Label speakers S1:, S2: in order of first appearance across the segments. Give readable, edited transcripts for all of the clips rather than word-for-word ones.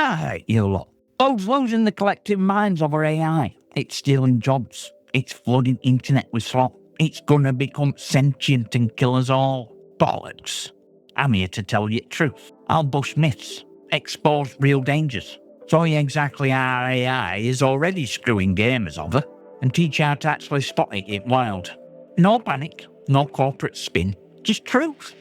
S1: I hate you lot. Those in the collective minds over AI. It's stealing jobs. It's flooding internet with slop. It's gonna become sentient and kill us all. Bollocks. I'm here to tell you the truth. I'll bust myths, expose real dangers, show you exactly how AI is already screwing gamers over, and teach you how to actually spot it in wild. No panic, no corporate spin, just truth.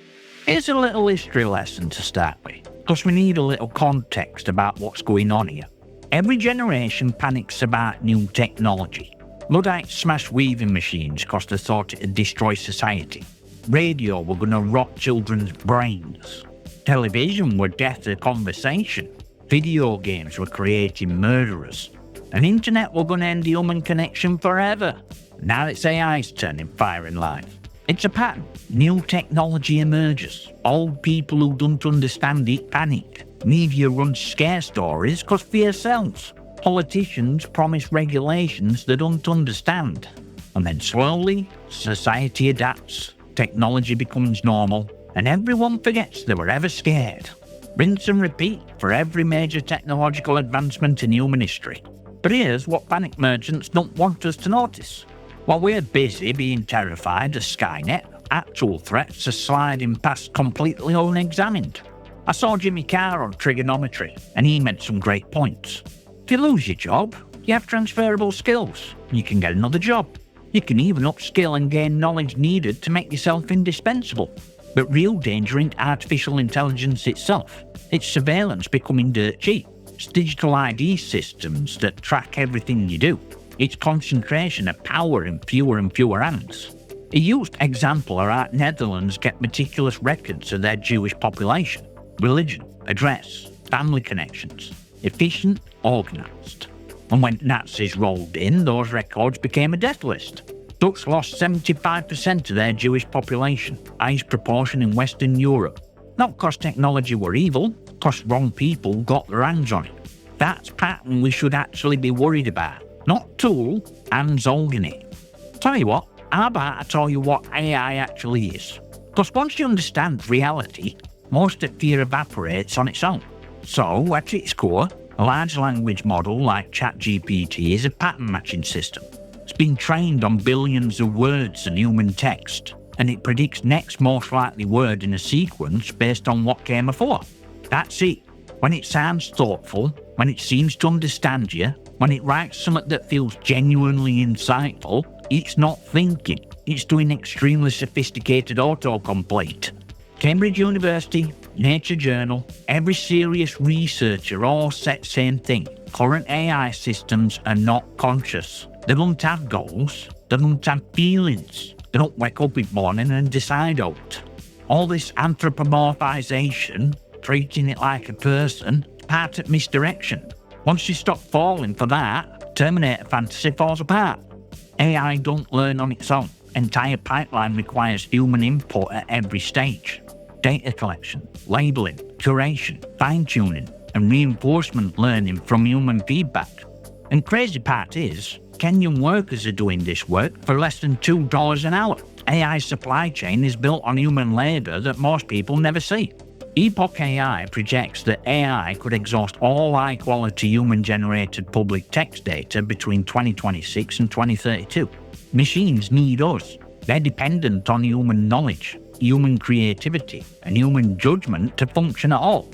S1: Here's a little history lesson to start with, because we need a little context about what's going on here. Every generation panics about new technology. Luddites smashed weaving machines because they thought it'd destroy society. Radio were going to rot children's brains. Television were death of conversation. Video games were creating murderers. And internet were going to end the human connection forever. Now it's AI's turn in fire in life. It's a pattern. New technology emerges. Old people who don't understand it panic. Media runs scare stories because fear sells. Politicians promise regulations they don't understand. And then slowly, society adapts. Technology becomes normal. And everyone forgets they were ever scared. Rinse and repeat for every major technological advancement in human history. But here's what panic merchants don't want us to notice. While we're busy being terrified of Skynet, actual threats are sliding past completely unexamined. I saw Jimmy Carr on trigonometry, and he made some great points. If you lose your job, you have transferable skills. You can get another job. You can even upskill and gain knowledge needed to make yourself indispensable. But real danger ain't artificial intelligence itself. It's surveillance becoming dirt cheap. It's digital ID systems that track everything you do. It's concentration of power in fewer and fewer hands. A used example are how Netherlands get meticulous records of their Jewish population, religion, address, family connections. Efficient, organised. And when Nazis rolled in, those records became a death list. Dutch lost 75% of their Jewish population, highest proportion in Western Europe. Not because technology were evil, because wrong people got their hands on it. That's a pattern we should actually be worried about. Not tool, hands holding it. Tell you what, how about I tell you what AI actually is? Because once you understand reality, most of fear evaporates on its own. So, at its core, a large language model like ChatGPT is a pattern matching system. It's been trained on billions of words and human text, and it predicts next most likely word in a sequence based on what came before. That's it. When it sounds thoughtful, when it seems to understand you, when it writes something that feels genuinely insightful, it's not thinking. It's doing extremely sophisticated autocomplete. Cambridge University, Nature Journal, every serious researcher all said the same thing. Current AI systems are not conscious. They don't have goals. They don't have feelings. They don't wake up in the morning and decide out. All this anthropomorphization, treating it like a person, is part of misdirection. Once you stop falling for that, Terminator fantasy falls apart. AI don't learn on its own. Entire pipeline requires human input at every stage. Data collection, labeling, curation, fine-tuning, and reinforcement learning from human feedback. And crazy part is, Kenyan workers are doing this work for less than $2 an hour. AI supply chain is built on human labour that most people never see. Epoch AI projects that AI could exhaust all high-quality human-generated public text data between 2026 and 2032. Machines need us. They're dependent on human knowledge, human creativity, and human judgment to function at all.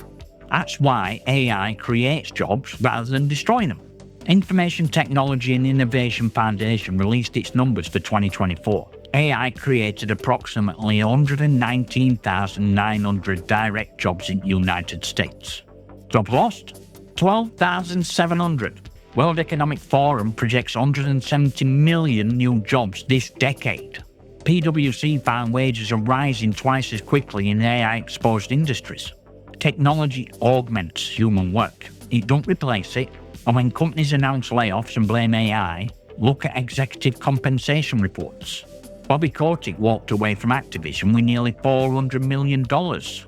S1: That's why AI creates jobs rather than destroying them. Information Technology and Innovation Foundation released its numbers for 2024. AI created approximately 119,900 direct jobs in the United States. Jobs lost? 12,700. World Economic Forum projects 170 million new jobs this decade. PwC found wages are rising twice as quickly in AI-exposed industries. Technology augments human work. It don't replace it. And when companies announce layoffs and blame AI, look at executive compensation reports. Bobby Kotick walked away from Activision with nearly $400 million,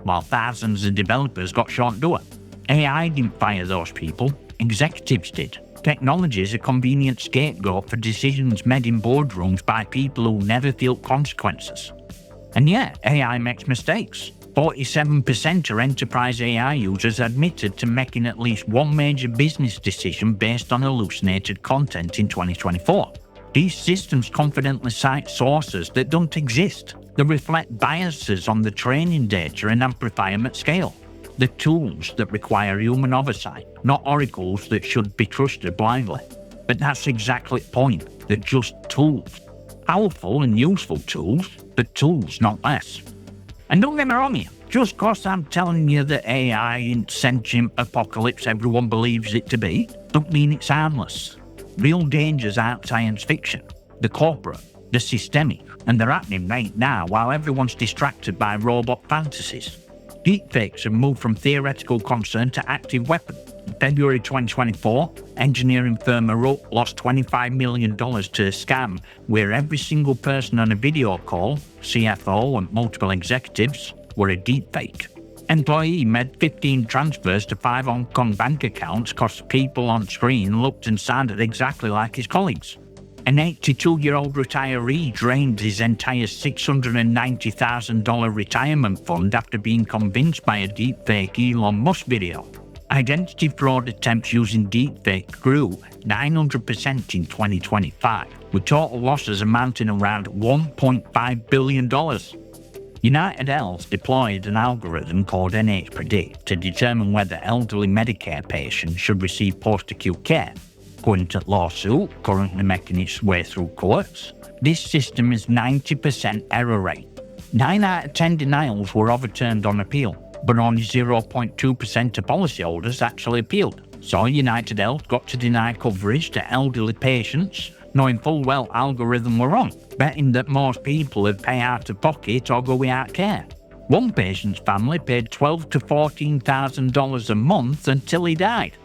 S1: while thousands of developers got short door. AI didn't fire those people, executives did. Technology is a convenient scapegoat for decisions made in boardrooms by people who never feel consequences. And yeah, AI makes mistakes. 47% of enterprise AI users admitted to making at least one major business decision based on hallucinated content in 2024. These systems confidently cite sources that don't exist, that reflect biases on the training data and amplify them at scale. The tools that require human oversight, not oracles that should be trusted blindly. But that's exactly the point. They're just tools. Powerful and useful tools, but tools, not less. And don't get me wrong here, just cause I'm telling you that AI ain't sentient apocalypse everyone believes it to be, don't mean it's harmless. Real dangers aren't science fiction. They're corporate, they're systemic, and they're happening right now while everyone's distracted by robot fantasies. Deepfakes have moved from theoretical concern to active weapon. In February 2024, engineering firm Arup lost $25 million to a scam where every single person on a video call, CFO and multiple executives, were a deepfake. Employee made 15 transfers to 5 Hong Kong bank accounts because people on screen looked and sounded exactly like his colleagues. An 82-year-old retiree drained his entire $690,000 retirement fund after being convinced by a deepfake Elon Musk video. Identity fraud attempts using deepfake grew 900% in 2025, with total losses amounting around $1.5 billion. UnitedHealth deployed an algorithm called NH-Predict to determine whether elderly Medicare patients should receive post-acute care. According to the lawsuit, currently making its way through courts, this system is 90% error rate. 9 out of 10 denials were overturned on appeal, but only 0.2% of policyholders actually appealed. So UnitedHealth got to deny coverage to elderly patients, knowing full well algorithm were wrong, betting that most people would pay out of pocket or go without care. One patient's family paid $12,000 to $14,000 a month until he died.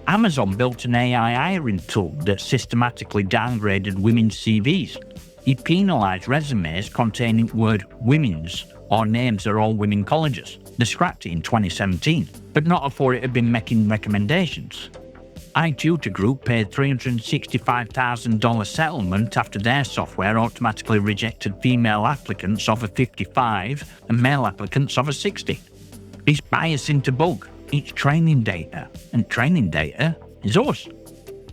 S1: Amazon built an AI hiring tool that systematically downgraded women's CVs. It penalised resumes containing word women's or names of all women colleges. They scrapped it in 2017, but not before it had been making recommendations. iTutor Group paid $365,000 settlement after their software automatically rejected female applicants over 55 and male applicants over 60. It's bias into bug. It's training data, and training data is us.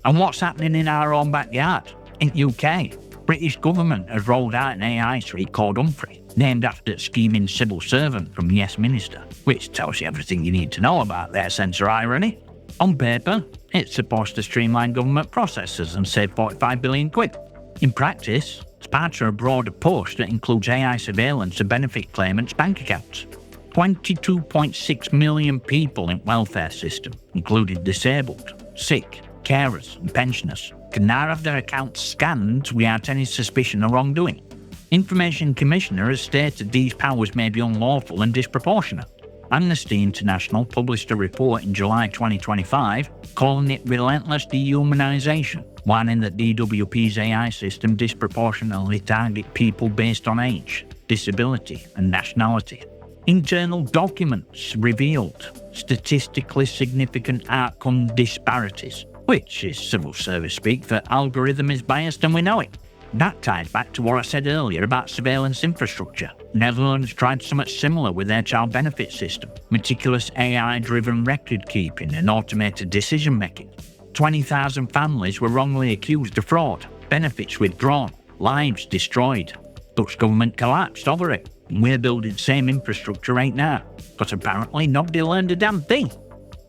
S1: And what's happening in our own backyard? In the UK, British government has rolled out an AI suite called Humphrey, named after a scheming civil servant from Yes Minister, which tells you everything you need to know about their censor irony. On paper, it's supposed to streamline government processes and save 45 billion quid. In practice, it's part of a broader push that includes AI surveillance of benefit claimants' bank accounts. 22.6 million people in welfare system, including disabled, sick, carers and pensioners, can now have their accounts scanned without any suspicion of wrongdoing. Information Commissioner has stated these powers may be unlawful and disproportionate. Amnesty International published a report in July 2025 calling it relentless dehumanization, warning that DWP's AI system disproportionately target people based on age, disability and nationality. Internal documents revealed statistically significant outcome disparities, which is civil service speak for algorithm is biased and we know it. That ties back to what I said earlier about surveillance infrastructure. Netherlands tried something similar with their child benefit system, meticulous AI-driven record keeping and automated decision making. 20,000 families were wrongly accused of fraud, benefits withdrawn, lives destroyed. Dutch government collapsed over it. We're building the same infrastructure right now, because apparently nobody learned a damn thing.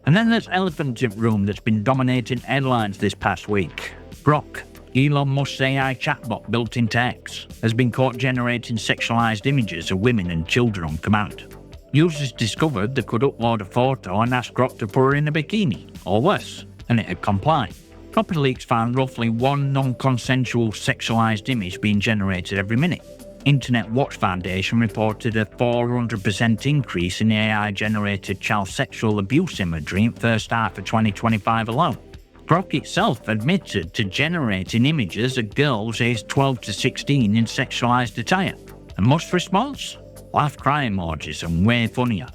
S1: And then there's elephant in the room that's been dominating headlines this past week. Grok, Elon Musk's AI chatbot built into X, has been caught generating sexualized images of women and children on command. Users discovered they could upload a photo and ask Grok to put her in a bikini, or worse, and it had complied. Copy leaks found roughly one non-consensual sexualized image being generated every minute. Internet Watch Foundation reported a 400% increase in AI-generated child sexual abuse imagery in the first half of 2025 alone. Grok itself admitted to generating images of girls aged 12 to 16 in sexualized attire. And Musk's response? Laugh cry emojis and way funnier.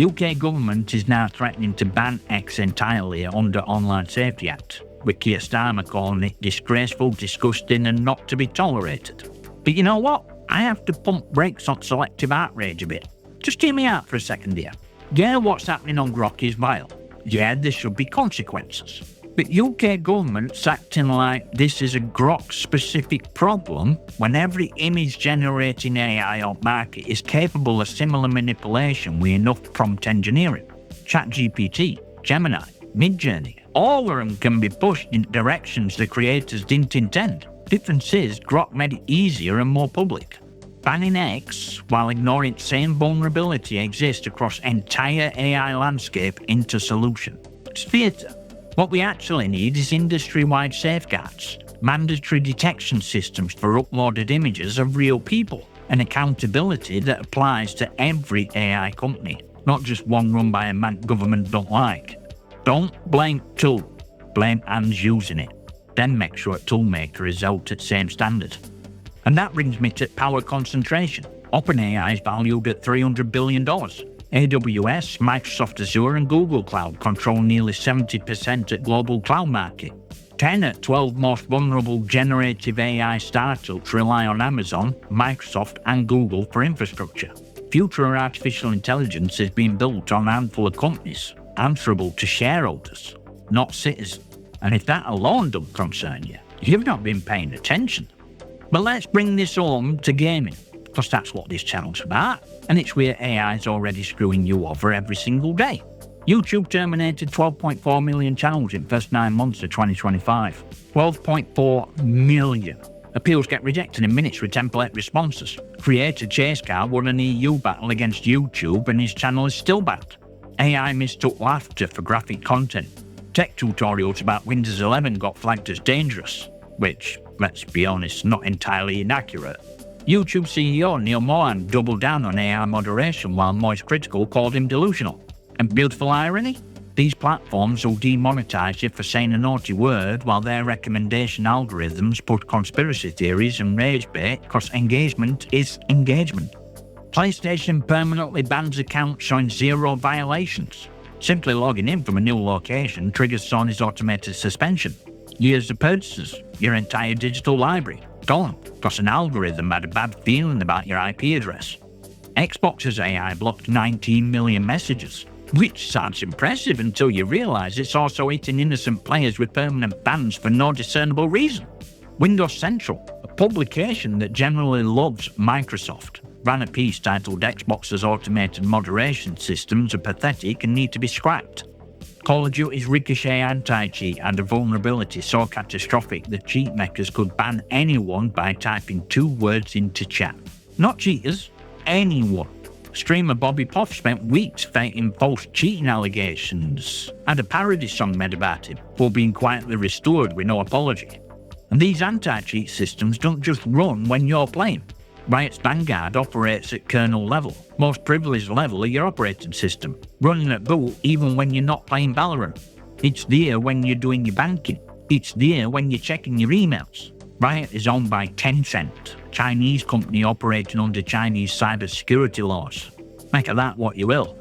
S1: UK government is now threatening to ban X entirely under Online Safety Act, with Keir Starmer calling it disgraceful, disgusting and not to be tolerated. But you know what? I have to pump brakes on selective outrage a bit. Just hear me out for a second here. Yeah, what's happening on Grok is vile. Yeah, there should be consequences. But UK government's acting like this is a Grok-specific problem when every image-generating AI on market is capable of similar manipulation with enough prompt engineering. ChatGPT, Gemini, Midjourney, all of them can be pushed in directions the creators didn't intend. Difference is, Grok made it easier and more public. Banning X, while ignoring same vulnerability exists across entire AI landscape, into solution. It's theatre. What we actually need is industry-wide safeguards, mandatory detection systems for uploaded images of real people, and accountability that applies to every AI company, not just one run by a man government don't like. Don't blame tool, blame hands using it. Then make sure toolmaker is held to the same standard. And that brings me to power concentration. OpenAI is valued at $300 billion. AWS, Microsoft Azure and Google Cloud control nearly 70% of global cloud market. 10 at 12 most vulnerable generative AI startups rely on Amazon, Microsoft and Google for infrastructure. Future artificial intelligence is being built on a handful of companies, answerable to shareholders, not citizens. And if that alone doesn't concern you, you've not been paying attention. But let's bring this home to gaming, because that's what this channel's about, and it's where AI is already screwing you over every single day. YouTube terminated 12.4 million channels in the first 9 months of 2025. 12.4 million. Appeals get rejected in minutes with template responses. Creator Chase won an EU battle against YouTube and his channel is still banned. AI mistook laughter for graphic content. Tech tutorials about Windows 11 got flagged as dangerous, which, let's be honest, not entirely inaccurate. YouTube CEO Neil Mohan doubled down on AI moderation while Moist Critical called him delusional. And beautiful irony? These platforms will demonetize you for saying a naughty word while their recommendation algorithms push conspiracy theories and rage bait because engagement is engagement. PlayStation permanently bans accounts showing 0 violations. Simply logging in from a new location triggers Sony's automated suspension. Years of purchases, your entire digital library, gone, because an algorithm had a bad feeling about your IP address. Xbox's AI blocked 19 million messages, which sounds impressive until you realise it's also hitting innocent players with permanent bans for no discernible reason. Windows Central, a publication that generally loves Microsoft, ran a piece titled Xbox's automated moderation systems are pathetic and need to be scrapped. Call of Duty's Ricochet anti-cheat had a vulnerability so catastrophic that cheat makers could ban anyone by typing 2 words into chat. Not cheaters, anyone. Streamer Bobby Puff spent weeks fighting false cheating allegations, had a parody song made about him, for being quietly restored with no apology. And these anti-cheat systems don't just run when you're playing. Riot's Vanguard operates at kernel level, most privileged level of your operating system, running at boot even when you're not playing Valorant. It's there when you're doing your banking. It's there when you're checking your emails. Riot is owned by Tencent, a Chinese company operating under Chinese cybersecurity laws. Make of that what you will.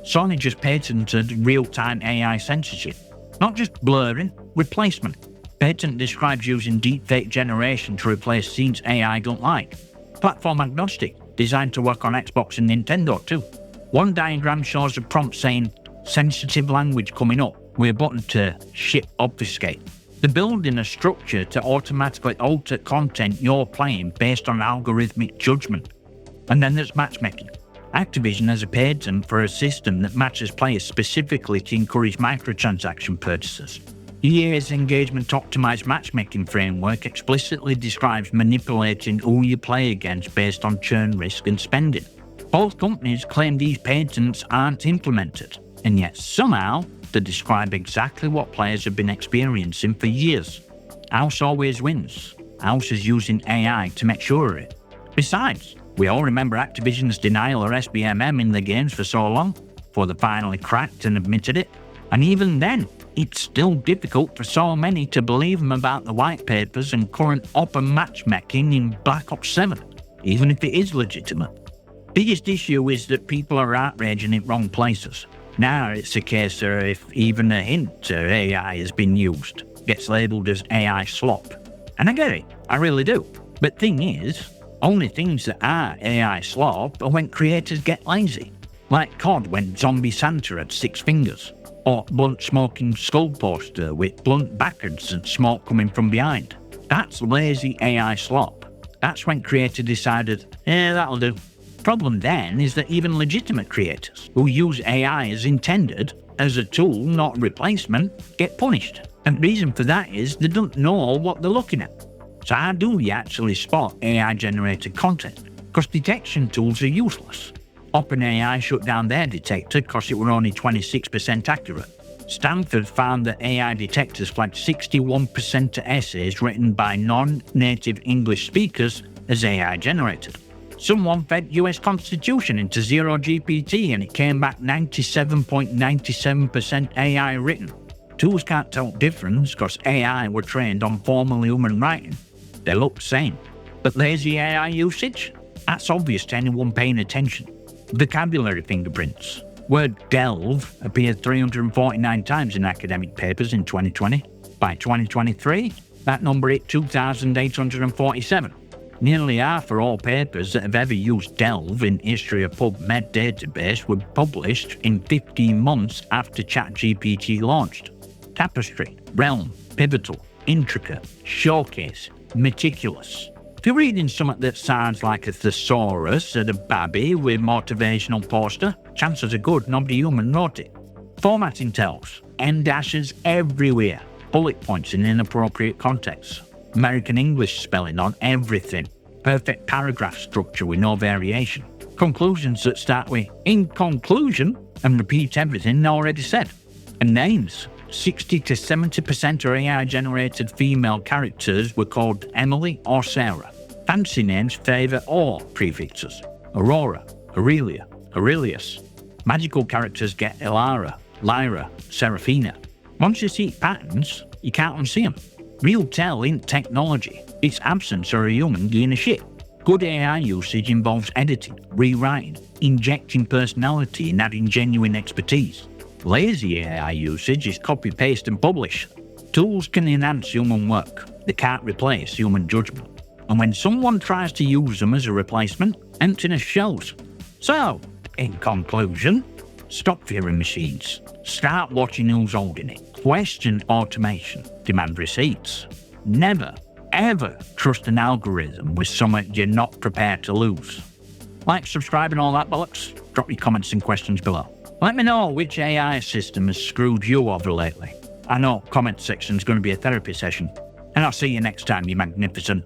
S1: Sony just patented real-time AI censorship. Not just blurring, replacement. Patent describes using deepfake generation to replace scenes AI don't like. Platform agnostic, designed to work on Xbox and Nintendo too. One diagram shows a prompt saying, sensitive language coming up, with a button to ship obfuscate. They're building a structure to automatically alter content you're playing based on algorithmic judgment. And then there's matchmaking. Activision has a patent for a system that matches players specifically to encourage microtransaction purchases. EA's engagement-optimized matchmaking framework explicitly describes manipulating who you play against based on churn risk and spending. Both companies claim these patents aren't implemented, and yet somehow they describe exactly what players have been experiencing for years. House always wins. House is using AI to make sure of it. Besides, we all remember Activision's denial of SBMM in the games for so long, before they finally cracked and admitted it. And even then, it's still difficult for so many to believe them about the white papers and current open matchmaking in Black Ops 7, even if it is legitimate. Biggest issue is that people are outraging in wrong places. Now it's a case of if even a hint of AI has been used, gets labelled as AI slop. And I get it, I really do. But thing is, Only things that are AI slop are when creators get lazy, like COD when Zombie Santa had 6 fingers, or blunt smoking skull poster with blunt backwards and smoke coming from behind. That's lazy AI slop. That's when creators decided, that'll do. Problem then is that even legitimate creators who use AI as intended, as a tool, not a replacement, get punished. And the reason for that is they don't know what they're looking at. So how do we actually spot AI-generated content? Because detection tools are useless. OpenAI shut down their detector because it were only 26% accurate. Stanford found that AI detectors flagged 61% of essays written by non-native English speakers as AI-generated. Someone fed US Constitution into Zero GPT and it came back 97.97% AI written. Tools can't tell the difference because AI were trained on formal human writing. They look the same. But lazy AI usage? That's obvious to anyone paying attention. Vocabulary fingerprints. Word delve appeared 349 times in academic papers in 2020. By 2023, that number hit 2,847. Nearly half of all papers that have ever used delve in history of PubMed database were published in 15 months after ChatGPT launched. Tapestry, realm, pivotal, intricate, showcase, meticulous. If you're reading something that sounds like a thesaurus at a babby with motivational poster, chances are good nobody human wrote it. Formatting tells, end dashes everywhere, bullet points in inappropriate contexts, American English spelling on everything, perfect paragraph structure with no variation, conclusions that start with in conclusion and repeat everything already said, and names. 60 to 70% of AI-generated female characters were called Emily or Sarah. Fancy names favour or prefixes. Aurora, Aurelia, Aurelius. Magical characters get Elara, Lyra, Seraphina. Once you see patterns, you can't unsee them. Real tell ain't technology. It's absence or a human doing a shit. Good AI usage involves editing, rewriting, injecting personality and adding genuine expertise. Lazy AI usage is copy, paste and publish. Tools can enhance human work. They can't replace human judgment. And when someone tries to use them as a replacement, emptiness shows. So, in conclusion, stop fearing machines. Start watching who's holding it. Question automation. Demand receipts. Never, ever trust an algorithm with something you're not prepared to lose. Like, subscribe and all that bollocks. Drop your comments and questions below. Let me know which AI system has screwed you over lately. I know comment section's going to be a therapy session. And I'll see you next time, you magnificent.